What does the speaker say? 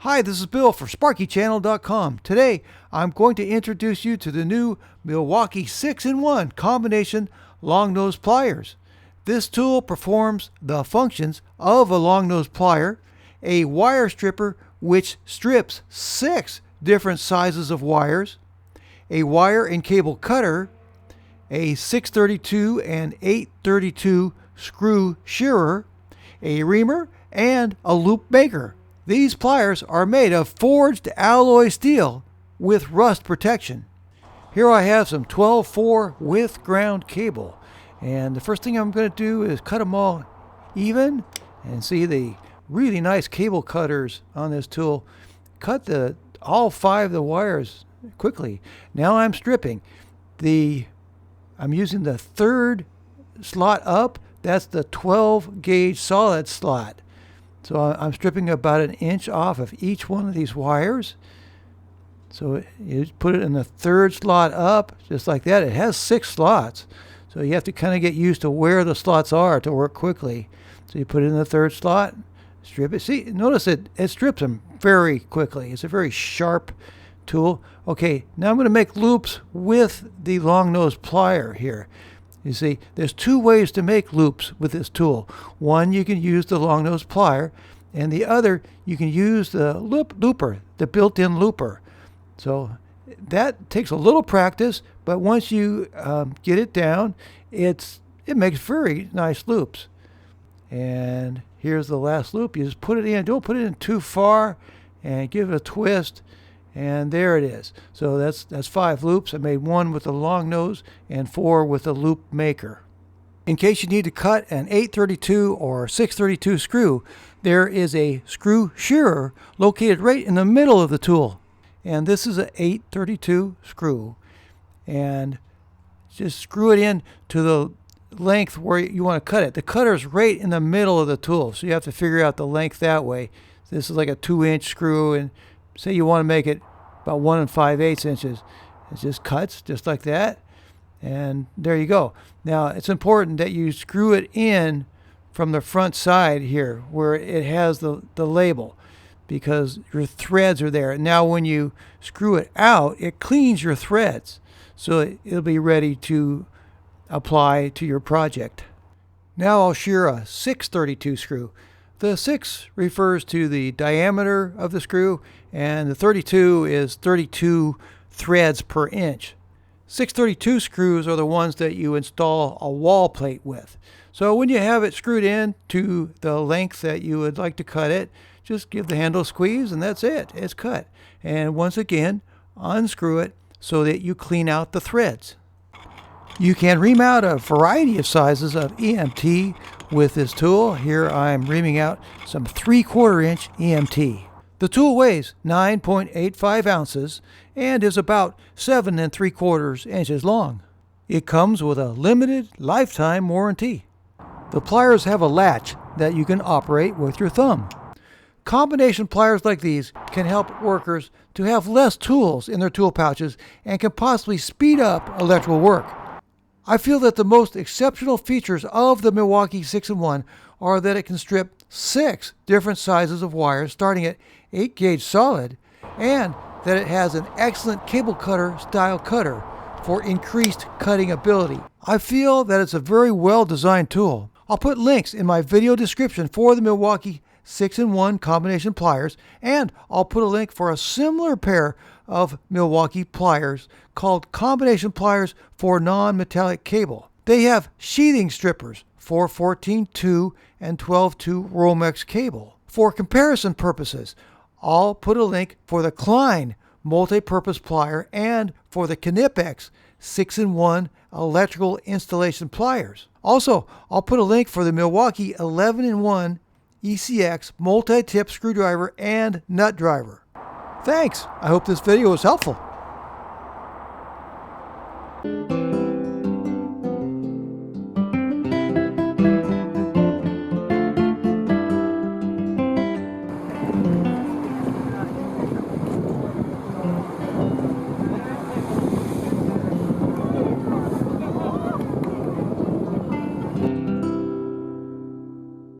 Hi, this is Bill for SparkyChannel.com. Today, I'm going to introduce you to the new Milwaukee 6-in-1 combination long-nose pliers. This tool performs the functions of a long-nose plier, a wire stripper which strips 6 different sizes of wires, a wire and cable cutter, a 632 and 832 screw shearer, a reamer, and a loop maker. These pliers are made of forged alloy steel with rust protection. Here I have some 12-4 with ground cable. And the first thing I'm going to do is cut them all even. And see the really nice cable cutters on this tool. Cut all 5 of the wires quickly. Now I'm stripping. I'm using the 3rd slot up. That's the 12 gauge solid slot. So I'm stripping about 1 inch off of each one of these wires. So you put it in the 3rd slot up, just like that. It has 6 slots. So you have to kind of get used to where the slots are to work quickly. So you put it in the 3rd slot, strip it. See, notice it strips them very quickly. It's a very sharp tool. Okay, now I'm going to make loops with the long nose plier here. You see, there's 2 ways to make loops with this tool. One, you can use the long nose plier, and the other, you can use the looper, the built-in looper. So that takes a little practice, but once you get it down, it makes very nice loops. And here's the last loop. You just put it in. Don't put it in too far, and give it a twist. And there it is. So that's 5 loops. I made 1 with the long nose and 4 with the loop maker. In case you need to cut an 832 or 632 screw, there is a screw shearer located right in the middle of the tool. And this is an 832 screw. And just screw it in to the length where you want to cut it. The cutter's right in the middle of the tool, so you have to figure out the length that way. This is like a 2-inch screw, and say you want to make it about 1 5/8 inches. It just cuts just like that, and there you go. Now it's important that you screw it in from the front side here where it has the label, because your threads are there. Now when you screw it out, it cleans your threads, so it'll be ready to apply to your project. Now I'll shear a 632 screw. The 6 refers to the diameter of the screw, and the 32 is 32 threads per inch. 632 screws are the ones that you install a wall plate with. So when you have it screwed in to the length that you would like to cut it, just give the handle a squeeze and that's it. It's cut. And once again, unscrew it so that you clean out the threads. You can ream out a variety of sizes of EMT with this tool. Here I'm reaming out some 3/4 inch EMT. The tool weighs 9.85 ounces and is about 7 3/4 inches long. It comes with a limited lifetime warranty. The pliers have a latch that you can operate with your thumb. Combination pliers like these can help workers to have less tools in their tool pouches and can possibly speed up electrical work. I feel that the most exceptional features of the Milwaukee 6-in-1 are that it can strip 6 different sizes of wires starting at 8 gauge solid, and that it has an excellent cable cutter style cutter for increased cutting ability. I feel that it's a very well designed tool. I'll put links in my video description for the Milwaukee 6-in-1 combination pliers, and I'll put a link for a similar pair of Milwaukee pliers called combination pliers for non-metallic cable. They have sheathing strippers for 14-2 and 12-2 Romex cable. For comparison purposes, I'll put a link for the Klein multi-purpose plier and for the Knipex 6-in-1 electrical installation pliers. Also, I'll put a link for the Milwaukee 11-in-1 ECX multi-tip screwdriver and nut driver. Thanks! I hope this video was helpful.